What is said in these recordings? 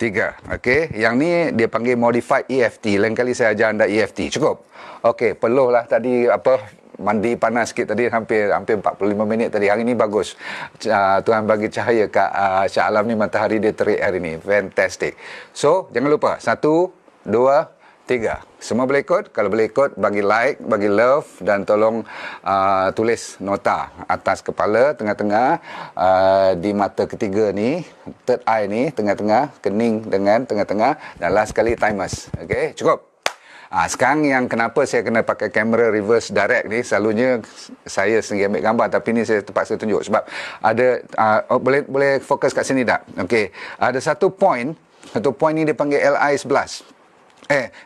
3. Okey, yang ni dia panggil modified EFT. Lain kali saya ajar anda EFT. Cukup. Okey, peluhlah tadi mandi panas sikit tadi, hampir 45 minit tadi. Hari ni bagus. Tuhan bagi cahaya kat Shah Alam ni, matahari dia terik hari ni. Fantastic. So, jangan lupa 1, 2, 3. Semua boleh ikut? Kalau boleh ikut, bagi like, bagi love dan tolong tulis nota atas kepala, tengah-tengah, di mata ketiga ni, third eye ni, tengah-tengah, kening dengan tengah-tengah, dan last sekali timers. Okey, cukup. Sekarang yang kenapa saya kena pakai kamera reverse direct ni, selalunya saya sendiri ambil gambar, tapi ni saya terpaksa tunjuk sebab ada boleh fokus kat sini tak? Okey, ada satu point ni dia panggil LI11.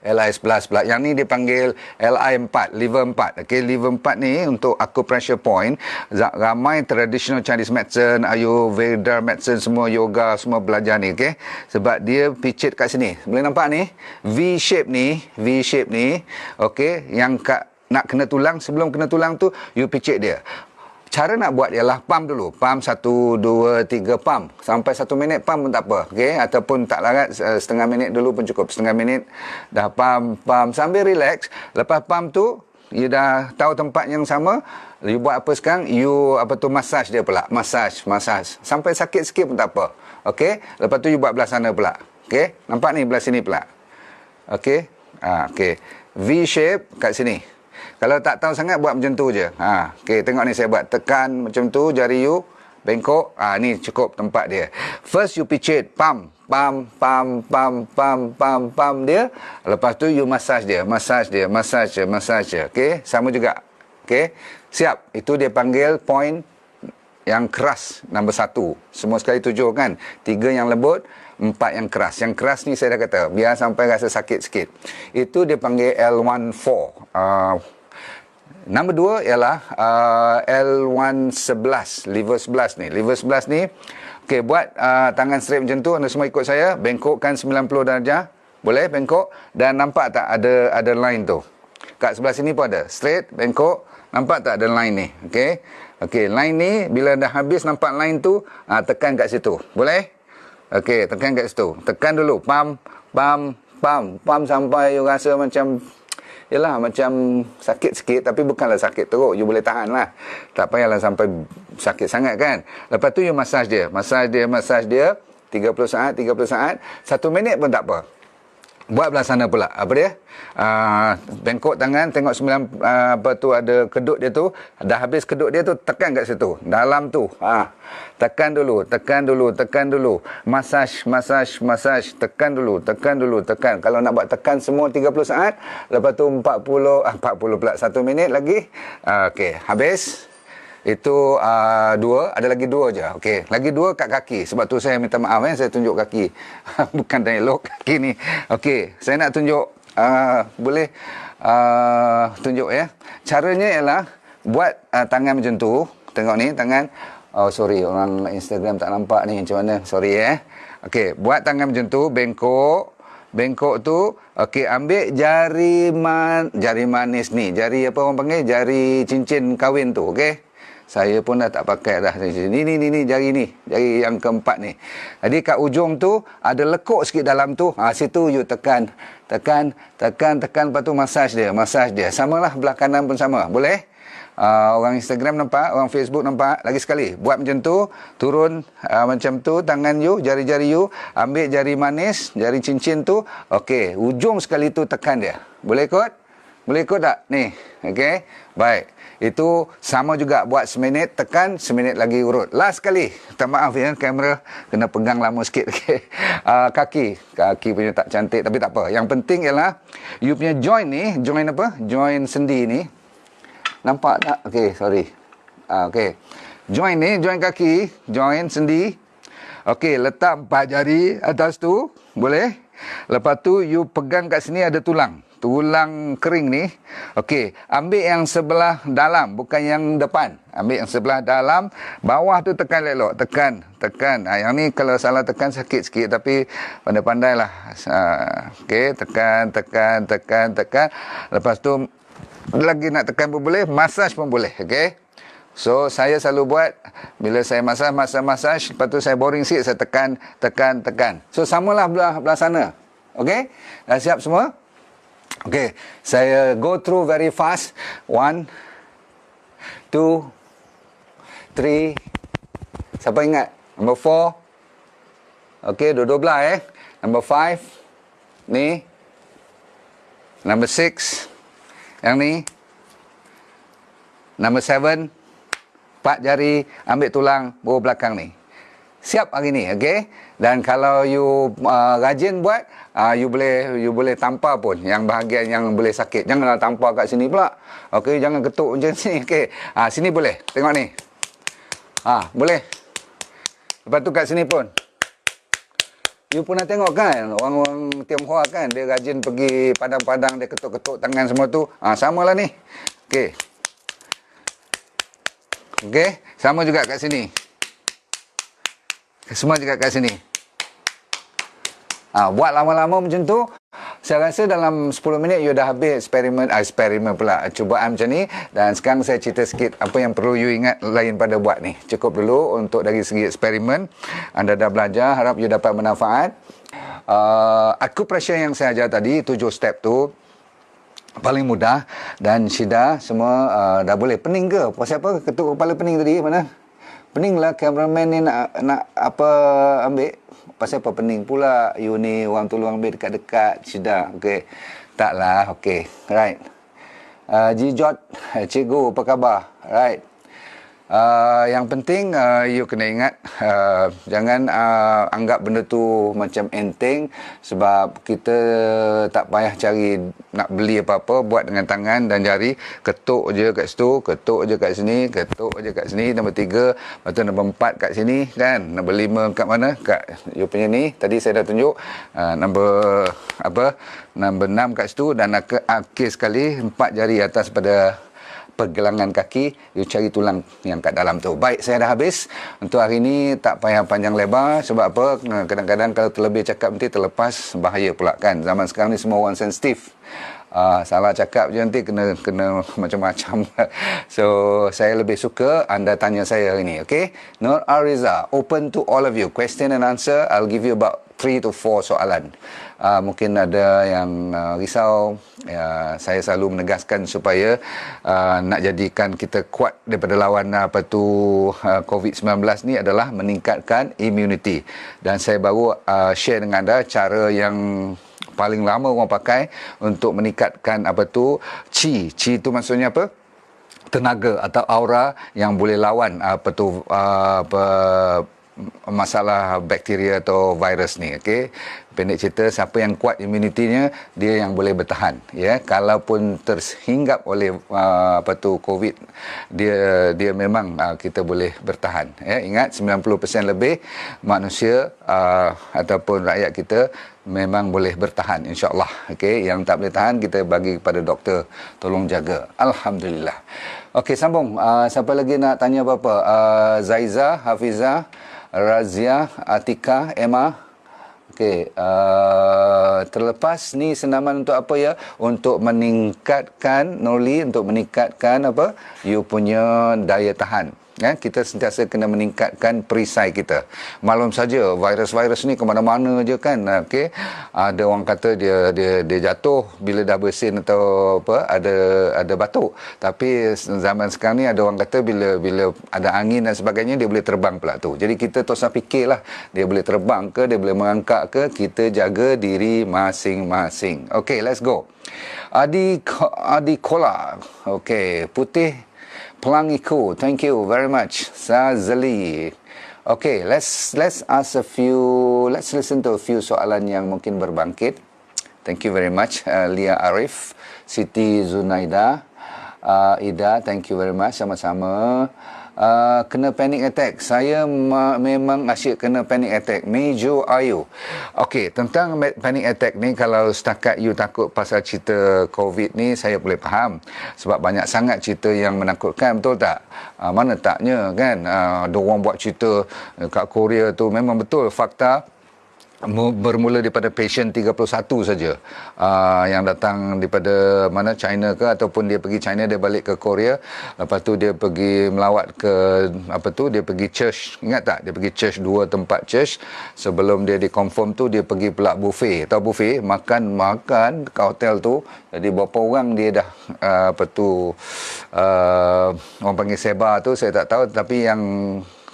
LI11 pula. Yang ni dipanggil LI4, liver 4. Okey, liver 4 ni untuk acupressure point. Ramai traditional Chinese medicine, Ayurveda medicine, semua yoga, semua belajar ni, okey. Sebab dia picit kat sini. Boleh nampak ni? V shape ni, okey, yang nak kena tulang, sebelum kena tulang tu you picit dia. Cara nak buat ialah pump dulu. Pump 1, 2, 3 pump. Sampai 1 minit pump pun tak apa. Okay? Ataupun tak larat, setengah minit dulu pun cukup. Setengah minit dah pump sambil relax. Lepas pump tu, you dah tahu tempat yang sama. You buat apa sekarang? You massage dia pula. Massage. Sampai sakit sikit pun tak apa. Okay? Lepas tu you buat belah sana pula. Okay? Nampak ni belah sini pula. Okay? Okay. V shape kat sini. Kalau tak tahu sangat, buat macam tu je. Okey, tengok ni saya buat. Tekan macam tu, jari you bengkok. Ni cukup tempat dia. First you picit, pump dia. Lepas tu you massage dia. Massage je. Okey, sama juga. Okey, siap. Itu dia panggil point yang keras, nombor 1. Semua sekali 7 kan. 3 yang lembut, 4 yang keras. Yang keras ni saya dah kata, biar sampai rasa sakit sikit. Itu dia panggil L14. Nombor 2 ialah L111, liver 11 ni. Liver 11 ni, okey, buat tangan straight macam tu. Anda semua ikut saya, bengkokkan 90 darjah. Boleh bengkok, dan nampak tak ada line tu. Kat sebelah sini pun ada. Straight, bengkok, nampak tak ada line ni. Okey. Okey, line ni bila dah habis nampak line tu, tekan kat situ. Boleh? Okey, tekan kat situ. Tekan dulu, pump sampai you rasa macam macam sakit sikit, tapi bukanlah sakit teruk, you boleh tahan lah. Tak payahlah sampai sakit sangat kan. Lepas tu you massage dia 30 saat 1 minit pun tak apa. Buat belah sana pula. Apa dia? Bengkok tangan, tengok ada kedut dia tu. Dah habis kedut dia tu, tekan kat situ. Dalam tu. Tekan dulu. Massage. Tekan dulu. Kalau nak buat tekan semua 30 saat, lepas tu 40 pula 1 minit lagi. Okey, habis. Itu 2, ada lagi 2 je. Okey, lagi 2 kat kaki. Sebab tu saya minta maaf saya tunjuk kaki. Bukan dialog kaki ni. Okey, saya nak tunjuk boleh tunjuk ya. Caranya ialah buat tangan macam tu. Tengok ni tangan. Oh sorry, orang Instagram tak nampak ni macam mana. Sorry Okey, buat tangan macam tu, bengkok tu. Okey, ambil jari manis ni. Jari apa orang panggil? Jari cincin kahwin tu, okey? Saya pun dah tak pakai dah. Ni jari ni. Jari yang keempat ni. Jadi kat ujung tu ada lekuk sikit dalam tu. Situ you tekan. Lepas tu massage dia. Samalah belah kanan pun sama. Boleh? Orang Instagram nampak, orang Facebook nampak. Lagi sekali. Buat macam tu. Turun macam tu tangan you, jari-jari you. Ambil jari manis, jari cincin tu. Okey, ujung sekali tu tekan dia. Boleh ikut? Boleh ikut tak? Ni. Okey. Baik. Itu sama juga, buat seminit, tekan, seminit lagi urut. Last sekali, minta maaf ya, kamera kena pegang lama sikit. Okay. Kaki punya tak cantik, tapi tak apa. Yang penting ialah, you punya joint ni, joint apa? Joint sendi ni. Nampak tak? Okey, sorry. Okey. Joint ni, joint kaki, joint sendi. Okey, letak 4 jari atas tu, boleh? Lepas tu, you pegang kat sini ada tulang kering ni. Okey, ambil yang sebelah dalam, bukan yang depan. Ambil yang sebelah dalam, bawah tu tekan elok, tekan. Yang ni kalau salah tekan sakit sikit, tapi pandai-pandailah. Okey, tekan. Lepas tu lagi nak tekan pun boleh, massage pun boleh. Okey. So saya selalu buat bila saya massage, lepas tu saya boring sikit, saya tekan. So samalah belah sana. Okey? Dah siap semua? Okey, saya go through very fast. 1 2 3. Siapa ingat? Number 4. Okey, dua belah Number 5. Ni. Number 6. Yang ni. Number 7. 4 jari, ambil tulang bawah belakang ni. Siap hari ni, okey? Dan kalau you rajin buat, you boleh tampar pun yang bahagian yang boleh sakit. Janganlah tampar kat sini pula. Okey, jangan ketuk macam sini. Okey. Sini boleh. Tengok ni. Boleh. Lepas tu kat sini pun. You pernah tengok kan orang-orang Tionghoa kan, dia rajin pergi padang-padang, dia ketuk-ketuk tangan semua tu. Samalah ni. Okey. Okey, sama juga kat sini. Semua juga kat sini. Buat lama-lama macam tu, saya rasa dalam 10 minit you dah habis eksperimen pula, cubaan macam ni. Dan sekarang saya cerita sikit apa yang perlu you ingat lain pada buat ni. Cukup dulu untuk dari segi eksperimen. Anda dah belajar, harap you dapat manfaat. Acupressure yang saya ajar tadi, 7 step tu paling mudah, dan Syida semua dah boleh. Pening ke? Pasal apa ketuk kepala pening tadi? Mana? Pening lah, cameraman ni nak apa ambil. Pasal apa pening pula? You ni orang tolong ambil dekat-dekat Syida. Okey. Taklah. Okey. Right. Jijot, cikgu apa khabar? Right. Yang penting you kena ingat, jangan anggap benda tu macam enteng, sebab kita tak payah cari nak beli apa-apa, buat dengan tangan dan jari, ketuk je kat situ, ketuk je kat sini, ketuk je kat sini. Nombor 3, lepas tu nombor 4 kat sini kan, nombor 5 kat mana, kat you punya ni tadi saya dah tunjuk, nombor 6 kat situ, dan akhir sekali 4 jari atas pada pergelangan kaki, you cari tulang yang kat dalam tu. Baik, saya dah habis untuk hari ni. Tak payah panjang lebar, sebab apa, kadang-kadang kalau terlebih cakap nanti terlepas, bahaya pula kan. Zaman sekarang ni semua orang sensitif. Salah cakap je nanti kena macam-macam. So saya lebih suka anda tanya saya hari ni. Okay, Nur Ariza, open to all of you, question and answer. I'll give you about 3 to 4 soalan. Mungkin ada yang risau. Saya selalu menegaskan supaya nak jadikan kita kuat daripada lawan COVID-19 ni adalah meningkatkan immunity. Dan saya baru share dengan anda cara yang paling lama orang pakai untuk meningkatkan chi. Chi tu maksudnya apa? Tenaga atau aura yang boleh lawan masalah bakteria atau virus ni. Okey, pendek cerita, siapa yang kuat imunitinya, dia yang boleh bertahan. Ya, kalaupun terhinggap oleh COVID, dia memang kita boleh bertahan. Ya, ingat 90% lebih manusia ataupun rakyat kita memang boleh bertahan, insya-Allah. Okey, yang tak boleh tahan kita bagi kepada doktor tolong jaga. Alhamdulillah. Okey, sambung. Siapa lagi nak tanya apa-apa? Zaiza, Hafiza, Razia, Atika, Emma. Okey, terlepas ni senaman untuk apa ya? Untuk meningkatkan Noli, untuk meningkatkan you punya daya tahan. Ya, kita sentiasa kena meningkatkan perisai kita. Maklum saja virus-virus ni ke mana-mana je kan. Okey, ada orang kata dia jatuh bila dah bersin atau ada batuk. Tapi zaman sekarang ni ada orang kata bila ada angin dan sebagainya, dia boleh terbang pula tu. Jadi kita tak usah fikirlah dia boleh terbang ke, dia boleh mengangkat ke, kita jaga diri masing-masing. Okey, let's go. Adi Kola. Okey, Putih Pelangiku, thank you very much. Sazali. Okay, let's listen to a few soalan yang mungkin berbangkit. Thank you very much. Lia Arif, Siti Zunaida, Ida, thank you very much. Sama-sama. Kena panic attack. Saya memang asyik kena panic attack. Mejo Ayu. Okey, tentang panic attack ni, kalau setakat you takut pasal cerita COVID ni, saya boleh faham. Sebab banyak sangat cerita yang menakutkan, betul tak? Mana taknya kan? Ada orang buat cerita kat Korea tu, memang betul fakta. bermula daripada patient 31 saja yang datang daripada mana, China ke, ataupun dia pergi China, dia balik ke Korea, lepas tu dia pergi melawat ke dia pergi church, ingat tak, dia pergi church, 2 tempat church. Sebelum dia dikonfirm tu, dia pergi pula buffet, tahu buffet, makan ke hotel tu. Jadi berapa orang dia dah orang panggil sebar tu saya tak tahu, tapi yang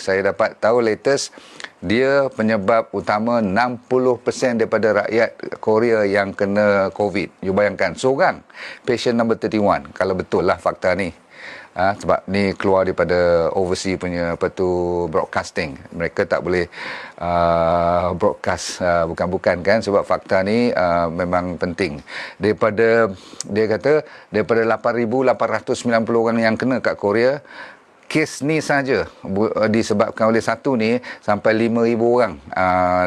saya dapat tahu latest, dia penyebab utama 60% daripada rakyat Korea yang kena COVID. You bayangkan, seorang patient number 31, kalau betul lah fakta ni. Sebab ni keluar daripada overseas punya broadcasting. Mereka tak boleh broadcast bukan-bukan kan, sebab fakta ni memang penting. Dia kata daripada 8,890 orang yang kena kat Korea, kes ni saja disebabkan oleh satu ni sampai 5,000 orang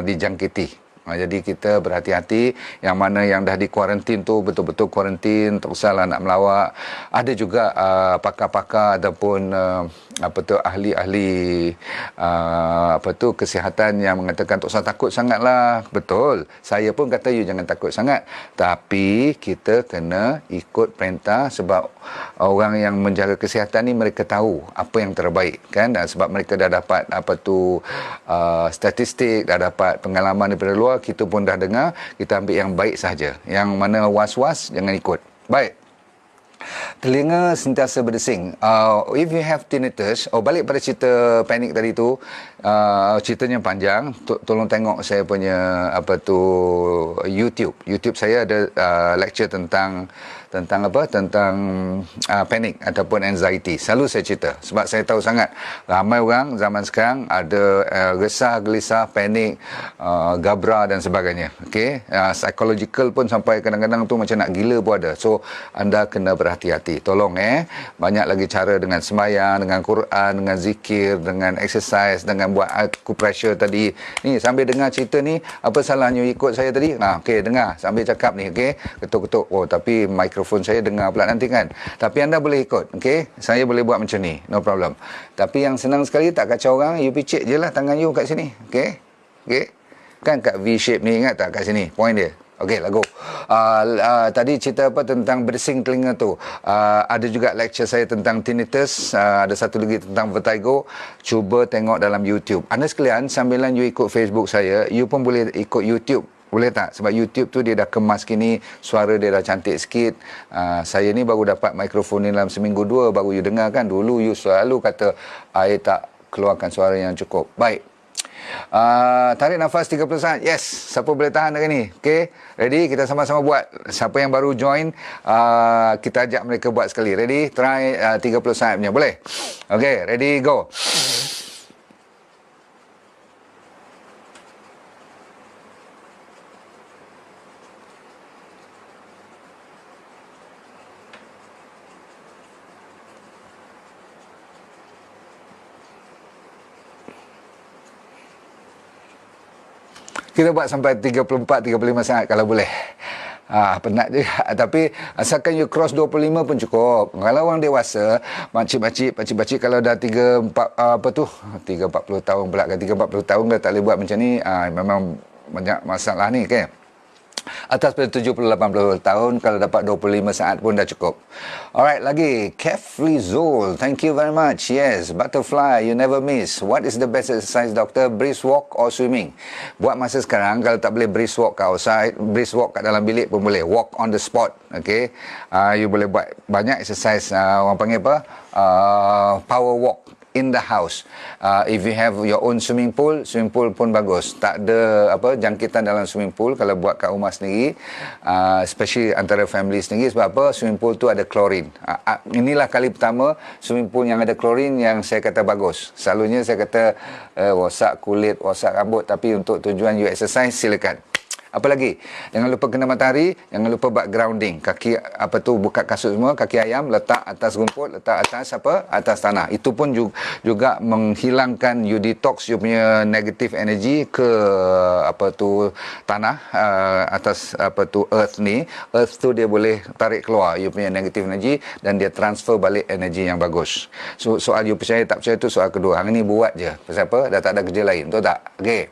dijangkiti. Jadi kita berhati-hati, yang mana yang dah di kuarantin tu betul-betul kuarantin, tak usahlah nak melawak. Ada juga pakar-pakar ataupun ahli-ahli kesihatan yang mengatakan tak usah takut sangatlah. Betul, saya pun kata you jangan takut sangat, tapi kita kena ikut perintah, sebab orang yang menjaga kesihatan ni mereka tahu apa yang terbaik kan, sebab mereka dah dapat statistik, dah dapat pengalaman daripada luar. Kita pun dah dengar, kita ambil yang baik sahaja. Yang mana was-was, jangan ikut. Baik. Telinga sentiasa berdesing. If you have tinnitus, balik pada cerita panik tadi tu, ceritanya panjang. Tolong tengok saya punya YouTube. YouTube saya ada lecture tentang panik ataupun anxiety. Selalu saya cerita, sebab saya tahu sangat ramai orang zaman sekarang ada resah, gelisah, panik, gabra dan sebagainya. Okey, psychological pun sampai kadang-kadang tu macam nak gila pun ada. So anda kena berhati-hati. Tolong banyak lagi cara, dengan sembahyang, dengan Quran, dengan zikir, dengan exercise, dengan buat acupressure tadi. Ni sambil dengar cerita ni, apa salahnya ikut saya tadi? Okey, dengar sambil cakap ni, okey. Ketuk-ketuk. Tapi mikrofon saya dengar pula nanti kan. Tapi anda boleh ikut, okey? Saya boleh buat macam ni, no problem. Tapi yang senang sekali, tak kacau orang, you picit je lah tangan you kat sini, okey? Okey? Kan kat V shape ni, ingat tak kat sini? Point dia. Okey, lagu. Tadi cerita tentang berdesing telinga tu. Ada juga lecture saya tentang tinnitus. Ada satu lagi tentang vertigo. Cuba tengok dalam YouTube. Anda sekalian, sambilan you ikut Facebook saya, you pun boleh ikut YouTube. Boleh tak? Sebab YouTube tu dia dah kemas kini, suara dia dah cantik sikit. Saya ni baru dapat mikrofon ni dalam seminggu 2, baru you dengar kan. Dulu you selalu kata, I tak keluarkan suara yang cukup. Baik. Tarik nafas 30 saat. Yes, siapa boleh tahan hari ni? Okay, ready? Kita sama-sama buat. Siapa yang baru join, kita ajak mereka buat sekali. Ready? Try 30 saat punya. Boleh? Okay, ready, go. Kita buat sampai 34-35 saat kalau boleh. Penat je. Tapi asalkan you cross 25 pun cukup. Kalau orang dewasa, pakcik-pakcik kalau dah 3-40 tahun pula kan, 3-40 tahun dah tak boleh buat macam ni, memang banyak masalah ni kan. Atas pada 70-80 tahun, kalau dapat 25 saat pun dah cukup. Alright, lagi Keflizol, thank you very much. Yes, butterfly, you never miss. What is the best exercise, doctor? Brisk walk or swimming? Buat masa sekarang, kalau tak boleh brisk walk kat outside, brisk walk kat dalam bilik pun boleh. Walk on the spot, okay? You boleh buat banyak exercise, orang panggil apa? Power walk in the house. If you have your own swimming pool pun bagus. Tak ada jangkitan dalam swimming pool kalau buat kat rumah sendiri, especially antara family sendiri. Sebab apa? Swimming pool tu ada klorin. Inilah kali pertama swimming pool yang ada klorin yang saya kata bagus. Selalunya saya kata rosak kulit, rosak rambut, tapi untuk tujuan you exercise, silakan. Apa lagi? Jangan lupa kena matahari, jangan lupa buat grounding. Kaki buka kasut semua, kaki ayam letak atas rumput, letak atas tanah. Itu pun juga menghilangkan, you detox you punya negative energy ke tanah, atas earth ni. Earth tu dia boleh tarik keluar you punya negative energy dan dia transfer balik energy yang bagus. So, soal you percaya tak percaya tu soal kedua. Hari ni buat je. Pasal apa? Dah tak ada kerja lain. Betul tak? Okey.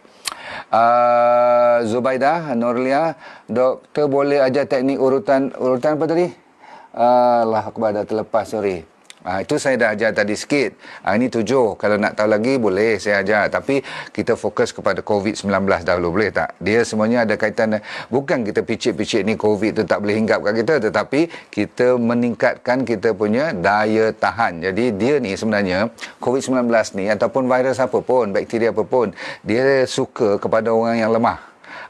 Zubaidah Nurlia, doktor boleh ajar teknik urutan apa tadi? Allah Akbar, dah terlepas, sorry. Itu saya dah ajar tadi sikit. Ini 7. Kalau nak tahu lagi boleh saya ajar. Tapi kita fokus kepada COVID-19 dahulu, boleh tak? Dia semuanya ada kaitan. Bukan kita picit-picit ni COVID tu tak boleh hinggap kat kita. Tetapi kita meningkatkan kita punya daya tahan. Jadi dia ni sebenarnya COVID-19 ni ataupun virus apa pun, bakteria apa pun, dia suka kepada orang yang lemah.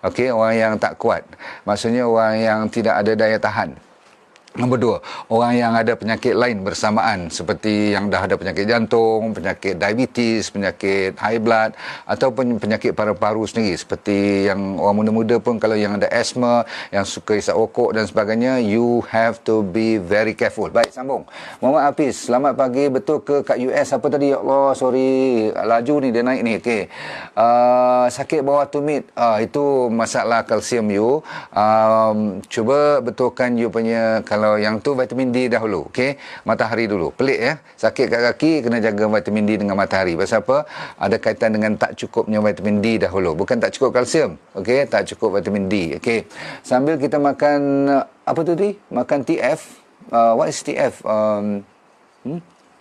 Okey, orang yang tak kuat. Maksudnya orang yang tidak ada daya tahan. Nombor 2, orang yang ada penyakit lain bersamaan seperti yang dah ada penyakit jantung, penyakit diabetes, penyakit high blood ataupun penyakit paru-paru sendiri seperti yang orang muda-muda pun kalau yang ada asma, yang suka isap rokok dan sebagainya, you have to be very careful. Baik, sambung. Muhammad Hafiz, selamat pagi. Betul ke kat US apa tadi? Ya Allah, sorry. Laju ni dia naik ni. Okey. Sakit bawah tumit. Itu masalah kalsium you. Cuba betulkan you punya. Kalau yang tu vitamin D dahulu, okey, matahari dulu. Pelik ya, sakit kat kaki kena jaga vitamin D dengan matahari. Pasal apa? Ada kaitan dengan tak cukupnya vitamin D dahulu, bukan tak cukup kalsium, okey, tak cukup vitamin D, okey. Sambil kita makan apa tu tadi? Makan TF. What is TF?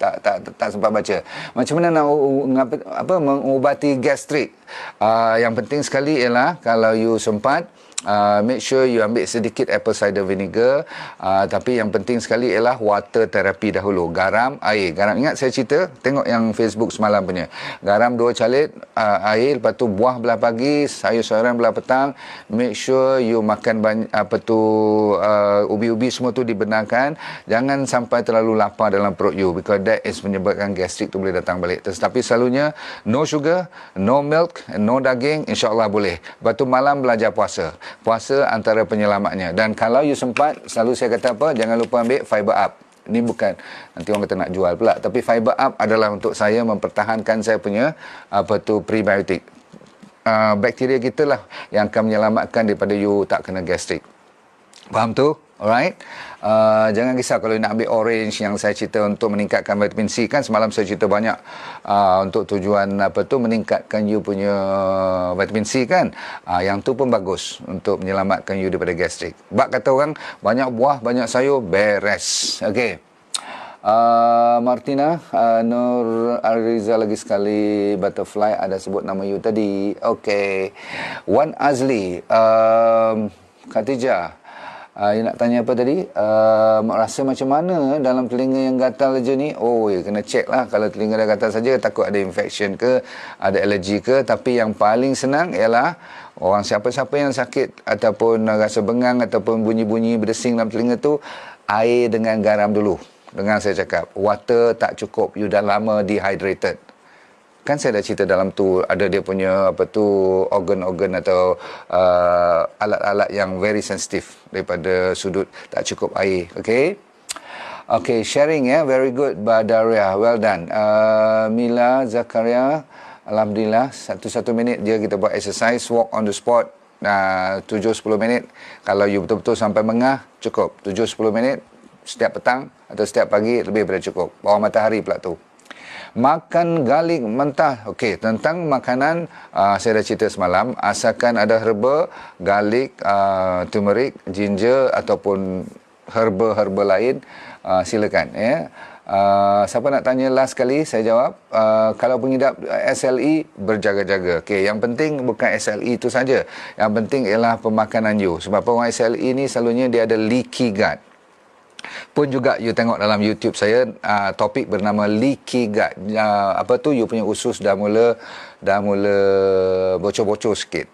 Tak sempat baca. Macam mana nak mengubati gastrik? Yang penting sekali ialah kalau you sempat, make sure you ambil sedikit apple cider vinegar, tapi yang penting sekali ialah water therapy dahulu. Garam, air. Garam, ingat saya cerita, tengok yang Facebook semalam punya. Garam 2 calit, air, lepas tu buah belah pagi, sayur-sayuran belah petang. Make sure you makan ubi-ubi semua tu dibenarkan. Jangan sampai terlalu lapar dalam perut you, because that is menyebabkan gastrik tu boleh datang balik. Tetapi selalunya no sugar, no milk, no daging, insyaAllah boleh. Lepas tu malam belajar puasa. Puasa antara penyelamatnya. Dan kalau you sempat, selalu saya kata apa, jangan lupa ambil fiber up. Ini bukan nanti orang kata nak jual pula, tapi fiber up adalah untuk saya mempertahankan saya punya prebiotik. Bakteria kita lah yang akan menyelamatkan daripada you tak kena gastrik. Faham tu? Alright. Jangan risau kalau nak ambil orange yang saya cerita untuk meningkatkan vitamin C, kan semalam saya cerita banyak untuk tujuan meningkatkan you punya vitamin C, kan. Yang tu pun bagus untuk menyelamatkan you daripada gastrik. Bak kata orang banyak buah, banyak sayur, beres. Okey. Martina, Nur Ariza lagi sekali, butterfly ada sebut nama you tadi. Okey. Wan Azli, Khatijah, you nak tanya apa tadi? Rasa macam mana dalam telinga yang gatal je ni? Kena check lah. Kalau telinga dah gatal saja, takut ada infection ke, ada alergi ke. Tapi yang paling senang ialah orang siapa-siapa yang sakit ataupun rasa bengang ataupun bunyi-bunyi berdesing dalam telinga tu, air dengan garam dulu. Dengar saya cakap, water tak cukup, you dah lama dehydrated. Kan saya dah cerita dalam tu ada dia punya organ-organ atau alat-alat yang very sensitif daripada sudut tak cukup air. Okay, sharing ya, very good Badaria, well done. Mila Zakaria, alhamdulillah, 1 minit je kita buat exercise, walk on the spot, 7-10 minit. Kalau you betul-betul sampai mengah, cukup 7-10 minit setiap petang atau setiap pagi, lebih daripada cukup. Bawah matahari pula tu. Makan garlic mentah. Okey, tentang makanan saya dah cerita semalam. Asalkan ada herba, garlic, turmeric, ginger ataupun herba-herba lain, silakan ya. Siapa nak tanya last kali, saya jawab. Kalau pengidap SLE, berjaga-jaga. Okey, yang penting bukan SLE itu saja. Yang penting ialah pemakanan you. Sebab orang SLE ni selalunya dia ada leaky gut. Pun juga you tengok dalam YouTube saya, topik bernama leaky gut. You punya usus dah mula bocor-bocor sikit.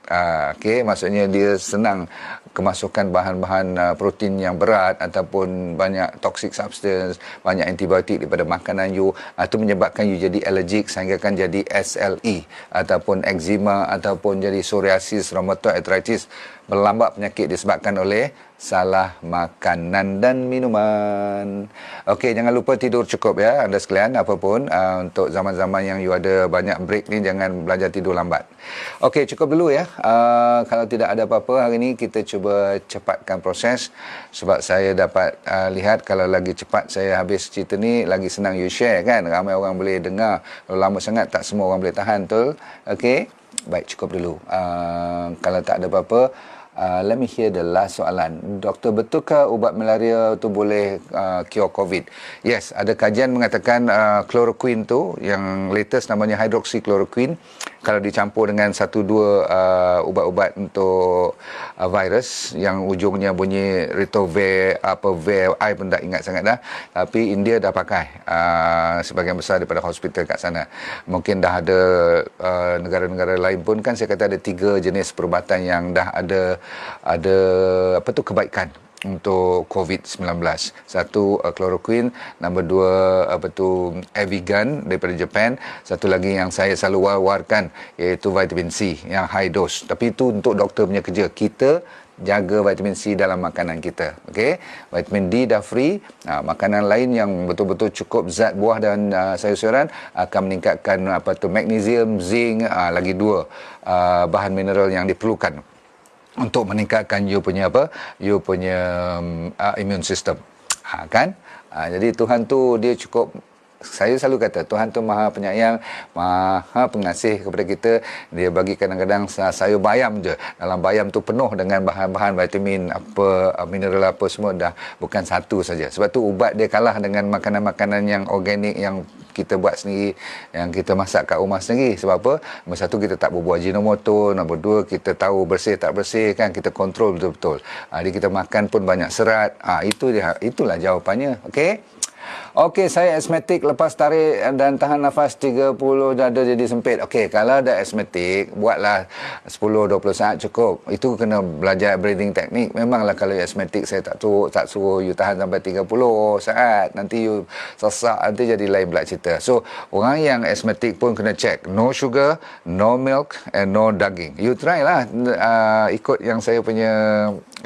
Okey, maksudnya dia senang kemasukan bahan-bahan protein yang berat ataupun banyak toxic substance, banyak antibiotik daripada makanan you. Itu menyebabkan you jadi allergic sehingga kan jadi SLE ataupun eczema ataupun jadi psoriasis, rheumatoid arthritis. Berlambak penyakit disebabkan oleh salah makanan dan minuman. Okey, jangan lupa tidur cukup ya anda sekalian. Apapun untuk zaman-zaman yang you ada banyak break ni, jangan dan belajar tidur lambat. Okey, cukup dulu ya. Kalau tidak ada apa-apa hari ini, kita cuba cepatkan proses sebab saya dapat lihat kalau lagi cepat saya habis cerita ni, lagi senang you share kan. Ramai orang boleh dengar. Kalau lama sangat tak semua orang boleh tahan, betul? Okey. Baik, cukup dulu. Kalau tak ada apa-apa, let me hear the last soalan. Doktor, betulkah ubat malaria tu boleh cure COVID? Yes, ada kajian mengatakan chloroquine tu, yang latest namanya hydroxychloroquine, kalau dicampur dengan satu dua ubat-ubat untuk virus yang ujungnya bunyi Ritovir, I pun tak ingat sangat dah. Tapi India dah pakai sebahagian besar daripada hospital kat sana. Mungkin dah ada negara-negara lain pun kan, saya kata ada 3 jenis perubatan yang dah ada apa tu kebaikan untuk COVID-19. Satu chloroquine, nombor 2 apa tu Avigan daripada Japan, satu lagi yang saya selalu war-warkan iaitu vitamin C yang high dose. Tapi itu untuk doktor punya kerja. Kita jaga vitamin C dalam makanan kita. Okey, vitamin D dah free. Makanan lain yang betul-betul cukup zat buah dan sayur-sayuran akan meningkatkan apa tu magnesium, zinc, lagi 2 bahan mineral yang diperlukan untuk meningkatkan you punya immune system. Kan? Jadi Tuhan tu dia cukup, saya selalu kata Tuhan tu maha penyayang, maha pengasih kepada kita. Dia bagi kadang-kadang sayur bayam je, dalam bayam tu penuh dengan bahan-bahan vitamin apa, mineral apa semua, dah bukan satu saja. Sebab tu ubat dia kalah dengan makanan-makanan yang organik yang kita buat sendiri, yang kita masak kat rumah sendiri. Sebab apa? Nombor 1, kita tak berbuat Ajinomoto. Nombor 2, kita tahu bersih tak bersih kan, kita kontrol betul-betul. Jadi kita makan pun banyak serat. Itulah jawapannya. Okey. Okey, saya asmatik, lepas tarik dan tahan nafas 30 dada jadi sempit. Okey, kalau ada asmatik, buatlah 10-20 saat cukup. Itu kena belajar breathing technique. Memanglah kalau asmatik saya tak suruh you tahan sampai 30 saat. Nanti you sesak, nanti jadi lain pula cerita. So, orang yang asmatik pun kena check. No sugar, no milk and no daging. You try lah ikut yang saya punya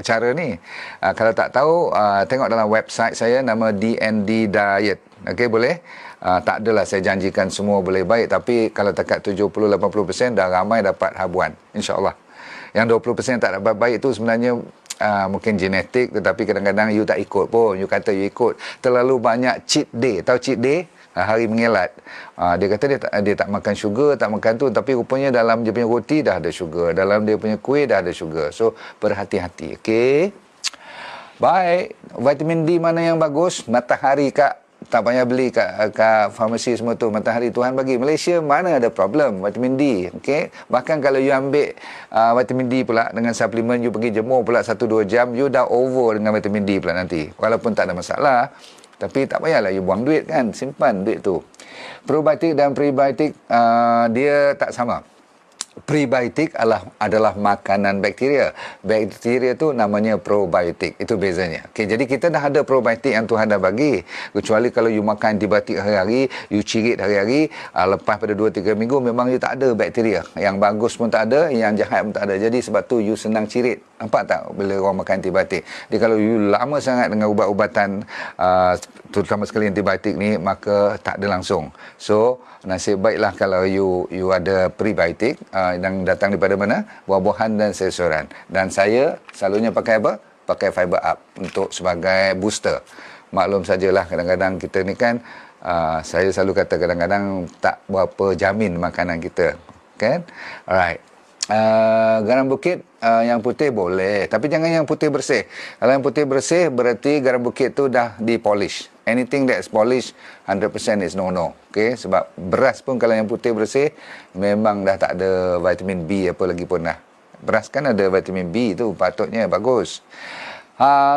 cara ni. Kalau tak tahu, tengok dalam website saya, nama DND Diet. Okey, boleh? Tak adalah saya janjikan semua boleh baik, tapi kalau dekat 70-80% dah ramai dapat habuan, insya-Allah. Yang 20% tak dapat baik tu sebenarnya mungkin genetik, tetapi kadang-kadang you tak ikut pun. You kata you ikut. Terlalu banyak cheat day. Tahu cheat day? Hari mengelat. Dia kata dia tak makan sugar, tak makan tu, tapi rupanya dalam dia punya roti dah ada sugar, dalam dia punya kuih dah ada sugar. So berhati-hati. Okey. Baik, vitamin D mana yang bagus? Matahari, Kak. Tak payah beli kat farmasi semua tu. Matahari Tuhan bagi. Malaysia mana ada problem vitamin D. Okey. Bahkan kalau you ambil vitamin D pula dengan suplemen, you pergi jemur pula 1-2 jam, you dah over dengan vitamin D pula nanti. Walaupun tak ada masalah, tapi tak payahlah you buang duit kan. Simpan duit tu. Probiotik dan prebiotik dia tak sama. Prebiotik adalah makanan bakteria. Bakteria tu namanya probiotik. Itu bezanya. Okey, jadi kita dah ada probiotik yang Tuhan dah bagi. Kecuali kalau you makan antibiotik hari-hari, you cirit hari-hari, lepas pada 2-3 minggu memang you tak ada bakteria. Yang bagus pun tak ada, yang jahat pun tak ada. Jadi sebab tu you senang cirit. Nampak tak bila orang makan antibiotik? Jadi kalau you lama sangat dengan ubat-ubatan, terutama sekali antibiotik ni, maka tak ada langsung. So, nasib baiklah kalau you ada prebiotik yang datang daripada mana? Buah-buahan dan sayur-sayuran. Dan saya selalunya pakai apa? Pakai Fiber Up untuk sebagai booster. Maklum sajalah kadang-kadang kita ni kan, saya selalu kata kadang-kadang tak berapa jamin makanan kita. Kan? Alright. Garam bukit yang putih boleh, tapi jangan yang putih bersih. Kalau yang putih bersih berarti garam bukit tu dah di-polish. Anything that's polished 100% is no-no. Okay? Sebab beras pun kalau yang putih bersih memang dah tak ada vitamin B apa lagi pun dah. Beras kan ada vitamin B tu, patutnya bagus.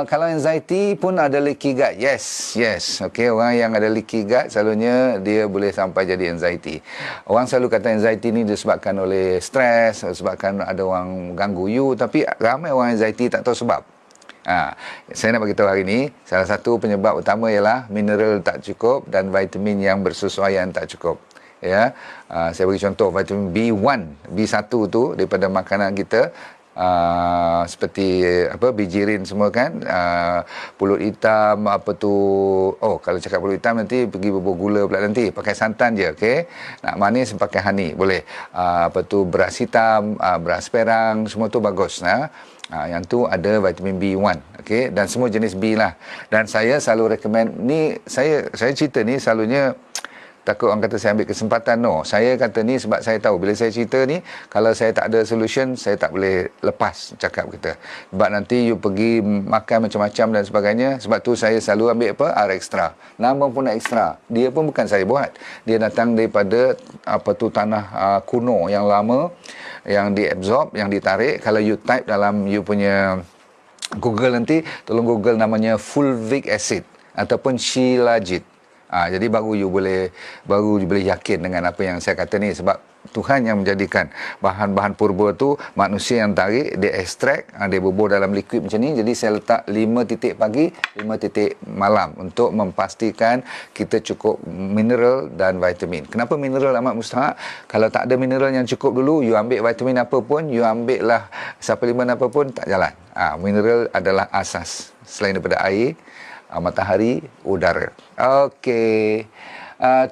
Kalau anxiety pun ada leaky gut. Yes. Okey, orang yang ada leaky gut selalunya dia boleh sampai jadi anxiety. Orang selalu kata anxiety ni disebabkan oleh stres, disebabkan ada orang ganggu you, tapi ramai orang anxiety tak tahu sebab. Saya nak bagi tahu hari ni, salah satu penyebab utama ialah mineral tak cukup dan vitamin yang bersesuaian tak cukup. Ya, saya bagi contoh vitamin B1, B1 tu daripada makanan kita seperti apa, bijirin semua kan, pulut hitam apa tu. Oh, kalau cakap pulut hitam nanti pergi bubur gula pula, nanti pakai santan je. Okey, nak manis pakai honey boleh. Apa tu, beras hitam, beras perang, semua tu bagus. Yang tu ada vitamin B1, okey, dan semua jenis B lah. Dan saya selalu recommend ni, saya cerita ni selalunya takut orang kata saya ambil kesempatan. No, saya kata ni sebab saya tahu bila saya cerita ni, kalau saya tak ada solution, saya tak boleh lepas cakap kita. Sebab nanti you pergi makan macam-macam dan sebagainya. Sebab tu saya selalu ambil apa, R Extra. Nama pun Extra, dia pun bukan saya buat, dia datang daripada apa tu, tanah kuno yang lama, yang diabsorb, yang ditarik. Kalau you type dalam you punya Google nanti, tolong Google namanya fulvic acid ataupun shilajit. Jadi baru you boleh yakin dengan apa yang saya kata ni. Sebab Tuhan yang menjadikan bahan-bahan purba tu, manusia yang tarik, dia ekstrak, dia bubur dalam liquid macam ni. Jadi saya letak 5 titik pagi, 5 titik malam untuk memastikan kita cukup mineral dan vitamin. Kenapa mineral amat mustahak? Kalau tak ada mineral yang cukup dulu, you ambil vitamin apa pun, you ambil lah suplemen apa pun, tak jalan. Mineral adalah asas selain daripada air, matahari, udara. Okey.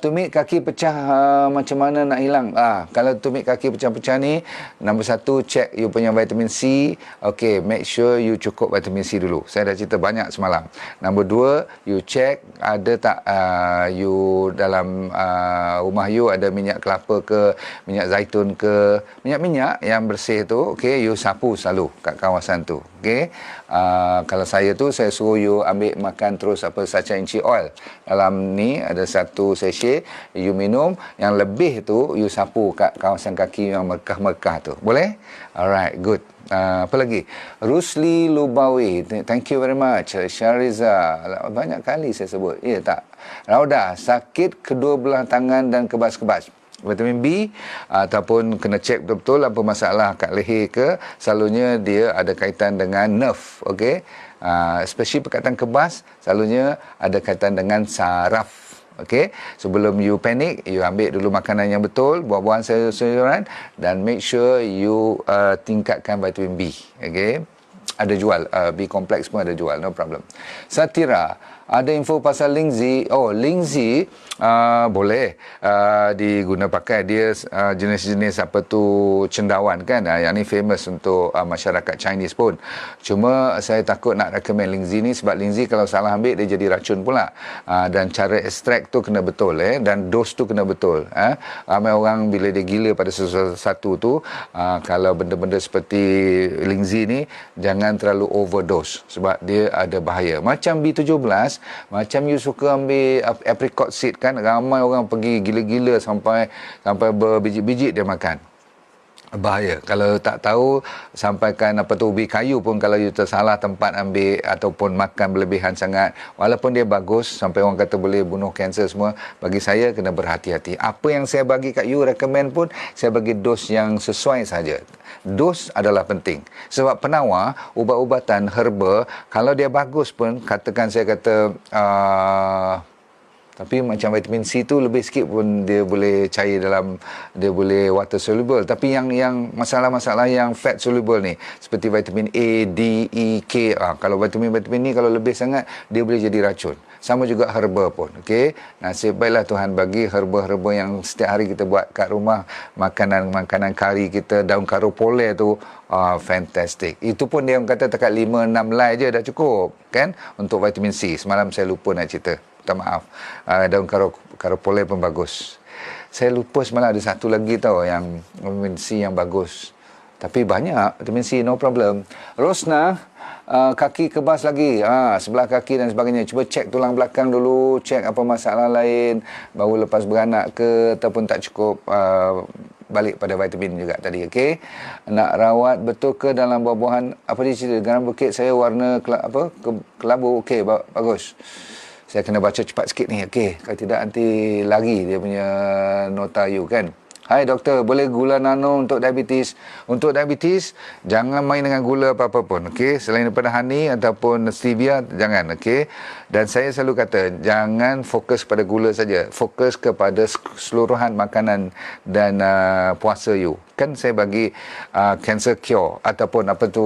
Tumit kaki pecah, macam mana nak hilang? Kalau tumit kaki pecah-pecah ni, nombor 1, check you punya vitamin C. Okey, make sure you cukup vitamin C dulu. Saya dah cerita banyak semalam. Nombor 2, you check ada tak you dalam rumah you ada minyak kelapa ke, minyak zaitun ke, minyak-minyak yang bersih tu. Okey, you sapu selalu kat kawasan tu. Okey. Kalau saya tu, saya suruh you ambil makan terus apa, sacha inci oil. Dalam ni ada 1 sachet, you minum. Yang lebih tu you sapu kat kawasan kaki yang mekah-mekah tu. Boleh? Alright, good. Apa lagi? Rusli Lubawi, thank you very much. Syariza, banyak kali saya sebut. Ya tak? Rauda, sakit kedua belah tangan dan kebas-kebas. Vitamin B ataupun kena cek betul-betul apa masalah kat leher ke, selalunya dia ada kaitan dengan nerve. Okey, especially perkataan kebas selalunya ada kaitan dengan saraf. Okey, sebelum you panic, you ambil dulu makanan yang betul, buah-buahan, sayur-sayuran, dan make sure you tingkatkan vitamin B. Okey, ada jual, B complex pun ada jual, no problem. Satira, ada info pasal Lingzi. Oh, Lingzi boleh diguna pakai. Dia jenis-jenis apa tu, cendawan kan. Yang ni famous untuk masyarakat Chinese pun. Cuma saya takut nak recommend Lingzi ni sebab Lingzi kalau salah ambil dia jadi racun pula. Dan cara ekstrak tu kena betul, dan dos tu kena betul. Ramai orang bila dia gila pada sesuatu tu, kalau benda-benda seperti Lingzi ni jangan terlalu overdose sebab dia ada bahaya. Macam B17, macam you suka ambil apricot seed kan, ramai orang pergi gila-gila sampai berbiji-biji dia makan. Bahaya. Kalau tak tahu, sampaikan apa tu, ubi kayu pun kalau you tersalah tempat ambil ataupun makan berlebihan sangat, walaupun dia bagus sampai orang kata boleh bunuh kanser semua, bagi saya kena berhati-hati. Apa yang saya bagi kat you, recommend pun saya bagi dos yang sesuai saja. Dos adalah penting. Sebab penawar, ubat-ubatan herba, kalau dia bagus pun, katakan saya kata tapi macam vitamin C tu lebih sikit pun dia boleh cair dalam, dia boleh water soluble. Tapi yang masalah-masalah yang fat soluble ni, seperti vitamin A, D, E, K, kalau vitamin ni kalau lebih sangat dia boleh jadi racun. Sama juga herba pun. Okey, nasib baiklah Tuhan bagi herba-herba yang setiap hari kita buat kat rumah, makanan kari kita, daun karo pole tu, fantastic. Itu pun dia kata dekat 5-6 helai je dah cukup kan untuk vitamin C. Semalam saya lupa nak cerita, minta maaf. Daun karo pole pun bagus. Saya lupa semalam ada satu lagi tau yang vitamin C yang bagus. Tapi banyak vitamin C, no problem. Rosna, kaki kebas lagi, sebelah kaki dan sebagainya. Cuba cek tulang belakang dulu, cek apa masalah lain, baru lepas beranak ke ataupun tak cukup, balik pada vitamin juga tadi. Okey, nak rawat betul ke dalam buah-buahan, apa dia cerita, garam bukit saya warna kelabu. Okey, bagus. Saya kena baca cepat sikit ni. Okey, kalau tidak nanti lagi dia punya nota you kan. Hai doktor, boleh gula nano untuk diabetes? Untuk diabetes, jangan main dengan gula apa-apa pun. Okey, selain daripada honey ataupun stevia, jangan. Okey. Dan saya selalu kata, jangan fokus pada gula saja. Fokus kepada keseluruhan makanan dan puasa you. Kan saya bagi cancer cure ataupun apa tu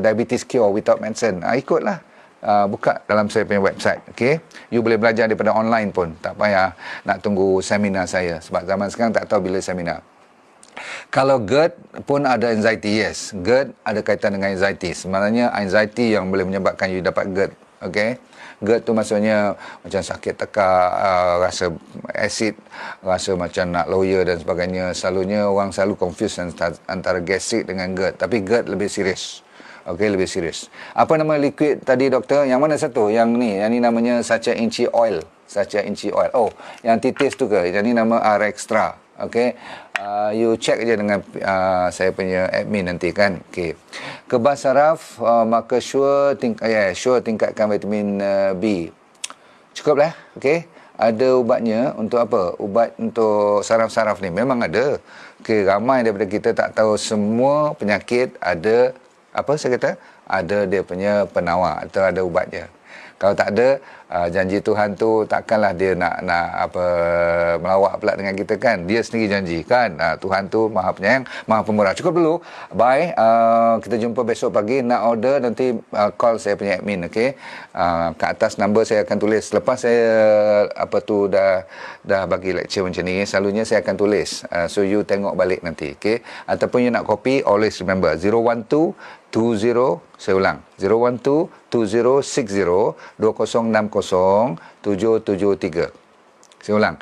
diabetes cure without medicine. Ikutlah. Buka dalam saya punya website. Okay? You boleh belajar daripada online pun. Tak payah nak tunggu seminar saya. Sebab zaman sekarang tak tahu bila seminar. Kalau GERD pun ada anxiety, yes. GERD ada kaitan dengan anxiety. Sebenarnya anxiety yang boleh menyebabkan you dapat GERD. Okay? GERD tu maksudnya macam sakit tekak, rasa acid, rasa macam nak lawyer dan sebagainya. Selalunya orang selalu confuse antara gastric dengan GERD. Tapi GERD lebih serius. Okey, lebih serius. Apa nama liquid tadi doktor? Yang mana satu? Yang ni namanya Sacha Inchi Oil. Sacha Inchi Oil. Oh, yang titis tu ke? Yang ni nama R-Extra. Okey. You check je dengan saya punya admin nanti kan. Okey. Kebas saraf, maka sure tingkatkan vitamin B. Cukup lah. Okey. Ada ubatnya untuk apa? Ubat untuk saraf-saraf ni. Memang ada. Okey, ramai daripada kita tak tahu semua penyakit ada apa saya kata, ada dia punya penawar atau ada ubatnya. Kalau tak ada, janji Tuhan tu takkanlah dia nak apa melawak pula dengan kita kan. Dia sendiri janji kan. Tuhan tu Maha Penyayang, Maha Pemurah. Cukup dulu. Bye. Kita jumpa besok pagi. Nak order nanti call saya punya admin, okey. Kat atas number saya akan tulis. Lepas saya apa tu dah bagi lecture macam ni, selalunya saya akan tulis. So you tengok balik nanti, okey. Ataupun you nak copy, always remember 012 20, saya ulang, 012-2060-2060-773. Saya ulang,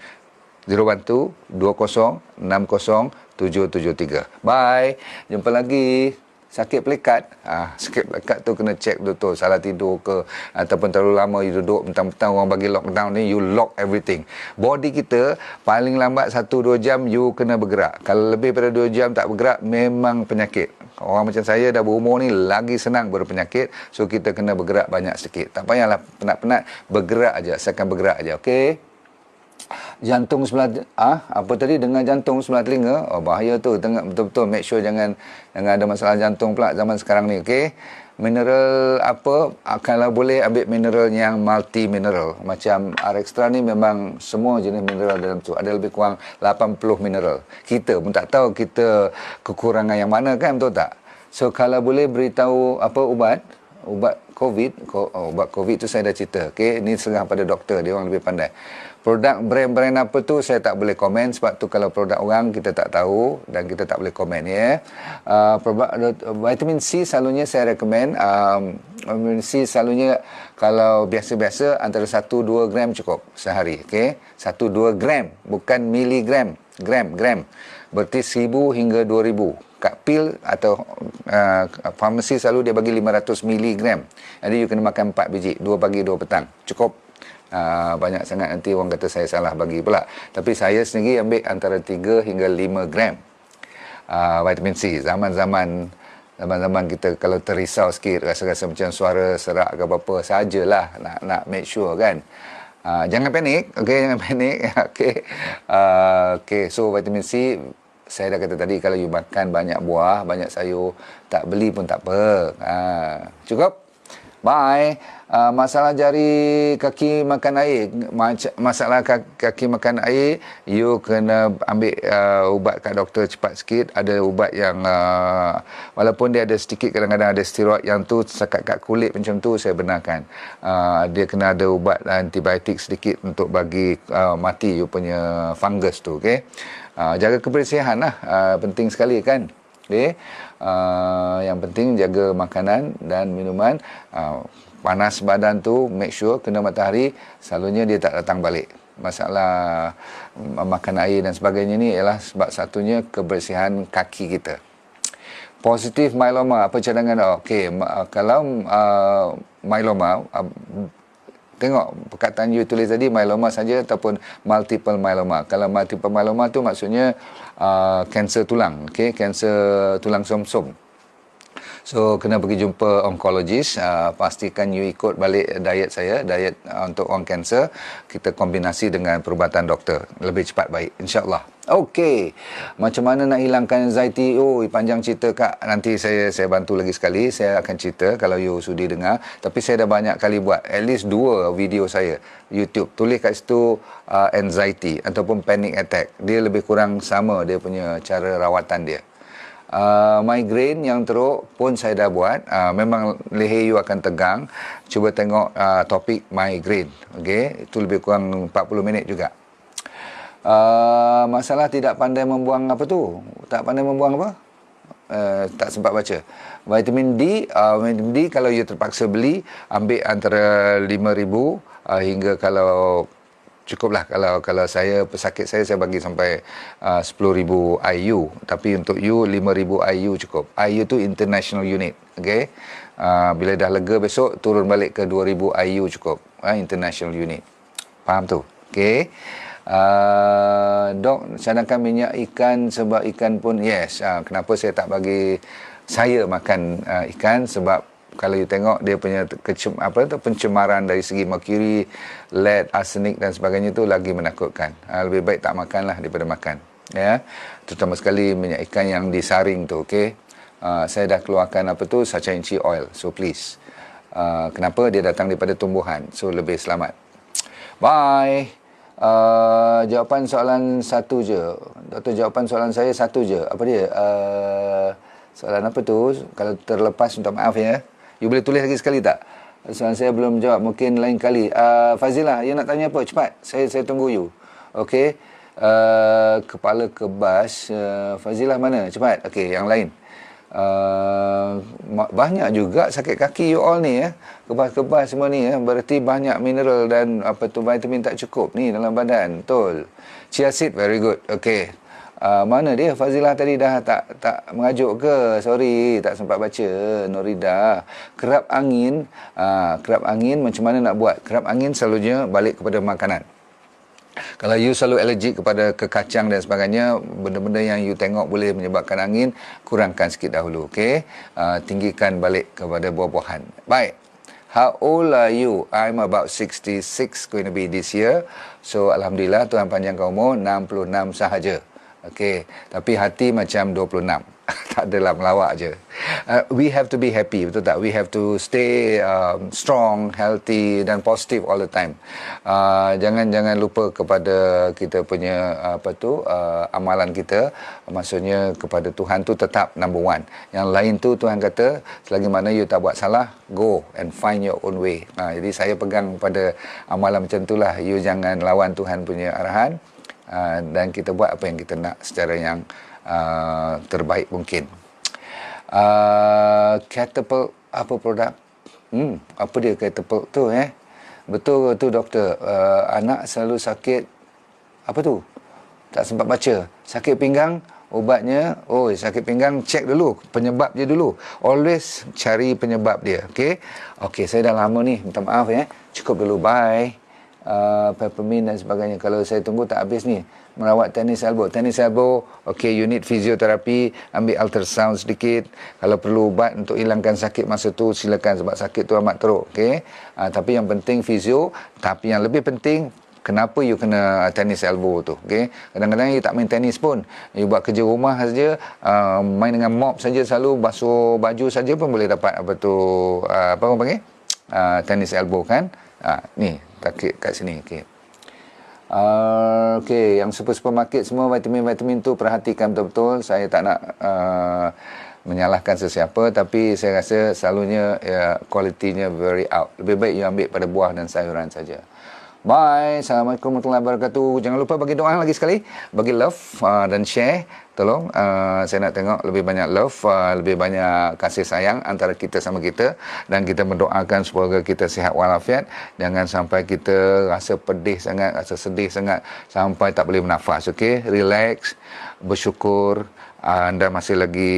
012-2060-773. Bye. Jumpa lagi. Sakit pelikat, sakit pelikat tu kena check betul-betul. Salah tidur ke, ataupun terlalu lama you duduk, mentang-mentang orang bagi lockdown ni, you lock everything. Body kita, paling lambat 1-2 jam, you kena bergerak. Kalau lebih pada 2 jam tak bergerak, memang penyakit. Orang macam saya dah berumur ni, lagi senang berpenyakit. So, kita kena bergerak banyak sikit. Tak payahlah penat-penat, bergerak aja. Asalkan bergerak aja, okey? Jantung sebelah apa tadi, dengar jantung sebelah telinga, bahaya tu. Tengok betul-betul, make sure jangan ada masalah jantung pula zaman sekarang ni, okey. Mineral apa, kalau boleh ambil mineral yang multi mineral. Macam R-Extra ni memang semua jenis mineral dalam tu. Ada lebih kurang 80 mineral. Kita pun tak tahu kita kekurangan yang mana kan, betul tak? So kalau boleh beritahu apa ubat COVID tu saya dah cerita. Okey, ini serah pada doktor, dia orang lebih pandai. Produk brand-brand apa tu saya tak boleh komen, sebab tu kalau produk orang kita tak tahu dan kita tak boleh komen, ya. Vitamin C selalunya saya recommend. Vitamin C selalunya kalau biasa-biasa antara 1-2 gram cukup sehari, okey. 1-2 gram, bukan miligram, gram. Berarti 1000 hingga 2000. Kat pil atau farmasi selalu dia bagi 500 miligram. Jadi you kena makan 4 biji, 2 pagi 2 petang. Cukup. Banyak sangat nanti orang kata saya salah bagi pula. Tapi saya sendiri ambil antara 3 hingga 5 gram vitamin C. Zaman-zaman kita kalau terisau sikit, rasa-rasa macam suara serak ke apa-apa, sajalah nak make sure kan. Jangan panik, okey, jangan panik. Okey, so vitamin C saya dah kata tadi, kalau you makan banyak buah, banyak sayur, tak beli pun tak apa. Cukup. Bye. Masalah jari kaki makan air, masalah kaki makan air, you kena ambil ubat kat doktor cepat sikit. Ada ubat yang walaupun dia ada sedikit, kadang-kadang ada steroid yang tu sekat kat kulit macam tu, saya benarkan. Dia kena ada ubat antibiotik sedikit untuk bagi mati you punya fungus tu, okey. Jaga kebersihan lah, penting sekali kan. Okay. Yang penting jaga makanan dan minuman. Panas badan tu make sure kena matahari, selalunya dia tak datang balik. Masalah makan air dan sebagainya ni ialah sebab satunya kebersihan kaki kita. Positif myeloma, apa cadangan? Okey, kalau myeloma, tengok perkataan you tulis tadi, myeloma saja ataupun multiple myeloma. Kalau multiple myeloma tu maksudnya kanser tulang, okey, kanser tulang somsom. So kena pergi jumpa onkologis, pastikan you ikut balik diet saya, diet untuk orang kanser. Kita kombinasi dengan perubatan doktor, lebih cepat baik, insya-Allah. Okey, macam mana nak hilangkan anxiety? Oh, panjang cerita Kak. Nanti saya bantu lagi sekali. Saya akan cerita kalau you sudi dengar. Tapi saya dah banyak kali buat. At least 2 video saya YouTube. Tulis kat situ anxiety ataupun panic attack. Dia lebih kurang sama dia punya cara rawatan dia. Migraine yang teruk pun saya dah buat. Memang leher you akan tegang. Cuba tengok topik migraine. Okey, itu lebih kurang 40 minit juga. Masalah tidak pandai membuang apa tu? Tak pandai membuang apa? Tak sempat baca. Vitamin D kalau you terpaksa beli, ambil antara 5,000 hingga kalau cukuplah kalau saya pesakit saya bagi sampai 10,000 IU, tapi untuk you 5,000 IU cukup. IU tu international unit, okey. Bila dah lega besok turun balik ke 2,000 IU cukup. International unit. Faham tu? Okey. Dok, cadangkan minyak ikan sebab ikan pun yes. Kenapa saya tak bagi saya makan ikan? Sebab kalau you tengok dia punya pencemaran dari segi mercury, lead, arsenik dan sebagainya tu lagi menakutkan. Lebih baik tak makanlah daripada makan. Ya, terutama sekali minyak ikan yang disaring tu. Okey. Saya dah keluarkan Sachainchi oil. So please. Kenapa? Dia datang daripada tumbuhan. So lebih selamat. Bye. Jawapan soalan satu je. Doktor, jawapan soalan saya satu je. Apa dia? Soalan apa tu? Kalau terlepas, minta maaf ya. You boleh tulis lagi sekali tak? Soalan saya belum jawab. Mungkin lain kali. Fazilah, you nak tanya apa? Cepat. Saya tunggu you. Okey. Kepala kebas. Fazilah mana? Cepat. Okey, yang lain. Banyak juga sakit kaki you all ni ya. Kebas-kebas semua ni ya. Berarti banyak mineral dan vitamin tak cukup ni dalam badan. Betul. Chia seed very good. Okey. Mana dia Fazilah tadi dah tak mengajuk ke? Sorry, tak sempat baca. Norida. Kerap angin macam mana nak buat? Kerap angin selalunya balik kepada makanan. Kalau you selalu allergic kepada kekacang dan sebagainya, benda-benda yang you tengok boleh menyebabkan angin, kurangkan sikit dahulu, okey? Tinggikan balik kepada buah-buahan. Baik. How old are you? I'm about 66 going to be this year. So alhamdulillah Tuhan panjangkan umur 66 sahaja. Okey, tapi hati macam 26. Tak adalah melawak je. We have to be happy, betul tak? We have to stay strong, healthy dan positive all the time. Jangan lupa kepada kita punya amalan kita. Maksudnya kepada Tuhan tu tetap number one. Yang lain tu Tuhan kata, selagi mana you tak buat salah, go and find your own way. Jadi saya pegang pada amalan macam itulah. You jangan lawan Tuhan punya arahan. Dan kita buat apa yang kita nak secara yang terbaik mungkin. Catapult apa produk? Apa dia catapult tu Betul tu doktor. Anak selalu sakit apa tu? Tak sempat baca. Sakit pinggang, ubatnya, sakit pinggang cek dulu penyebab dia dulu. Always cari penyebab dia. Okey, saya dah lama ni, minta maaf Cukup dulu, bye. Peppermint dan sebagainya. Kalau saya tunggu tak habis ni. Merawat tennis elbow. Okey, you need fisioterapi, ambil ultrasound sedikit. Kalau perlu ubat untuk hilangkan sakit masa tu, silakan, sebab sakit tu amat teruk. Tapi yang penting fizio. Tapi yang lebih penting, kenapa you kena tennis elbow tu. Kadang-kadang you tak main tenis pun, you buat kerja rumah saja, main dengan mop saja, selalu basuh baju saja pun boleh dapat apa orang panggil tennis elbow kan. Ni takut kat sini. Yang supermarket semua vitamin tu perhatikan betul-betul. Saya tak nak menyalahkan sesiapa, tapi saya rasa selalunya kualitinya very out. Lebih baik you ambil pada buah dan sayuran saja. Bye. Assalamualaikum warahmatullahi wabarakatuh. Jangan lupa bagi doa lagi sekali, bagi love dan share. Tolong, saya nak tengok lebih banyak love, lebih banyak kasih sayang antara kita sama kita, dan kita mendoakan semoga kita sihat walafiat. Jangan sampai kita rasa pedih sangat, rasa sedih sangat sampai tak boleh bernafas. Relax, bersyukur. Anda masih lagi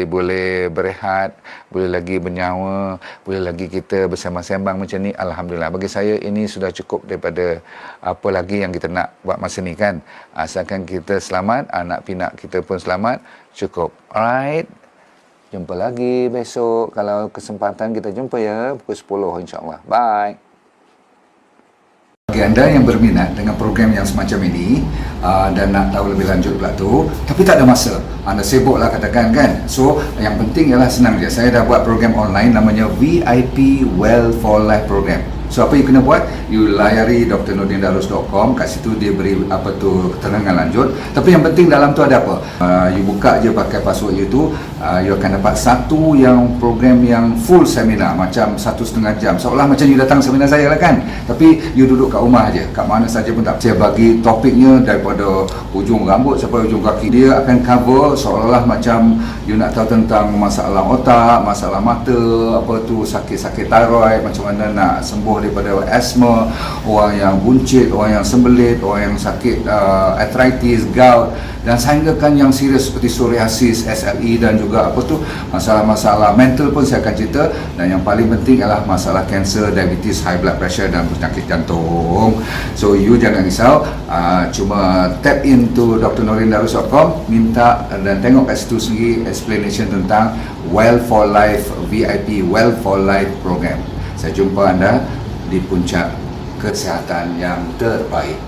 boleh berehat, boleh lagi bernyawa, boleh lagi kita bersembang-sembang macam ni. Alhamdulillah. Bagi saya ini sudah cukup daripada apa lagi yang kita nak buat masa ni kan. Asalkan kita selamat, anak pinak kita pun selamat, cukup. Alright. Jumpa lagi besok. Kalau kesempatan kita jumpa ya, pukul 10 insyaAllah. Bye. Bagi anda yang berminat dengan program yang semacam ini dan nak tahu lebih lanjut pula tu, tapi tak ada masa, anda sibuk lah katakan kan. So yang penting ialah senang je, saya dah buat program online namanya VIP Well for Life Program. So apa you kena buat, you layari drnordindarus.com, kat situ dia beri keterangan lanjut. Tapi yang penting dalam tu ada apa, you buka je pakai password you tu, you akan dapat satu yang program yang full seminar, macam 1.5 jam, seolah macam you datang seminar saya lah kan, tapi you duduk kat rumah je, kat mana saja pun tak. Saya bagi topiknya daripada ujung rambut sampai ujung kaki, dia akan cover seolah-olah macam you nak tahu tentang masalah otak, masalah mata, apa tu sakit-sakit thyroid, macam mana nak sembuh daripada asma, orang yang buncit, orang yang sembelit, orang yang sakit arthritis, gout, dan sehinggakan yang serius seperti psoriasis, SLE, dan juga apa tu masalah-masalah mental pun saya akan cerita. Dan yang paling penting adalah masalah kanser, diabetes, high blood pressure dan penyakit jantung. So you jangan risau, cuma tap into drnordindarus.com, minta dan tengok kat situ sendiri explanation tentang Well for Life VIP Well for Life program. Saya jumpa anda di puncak kesihatan yang terbaik.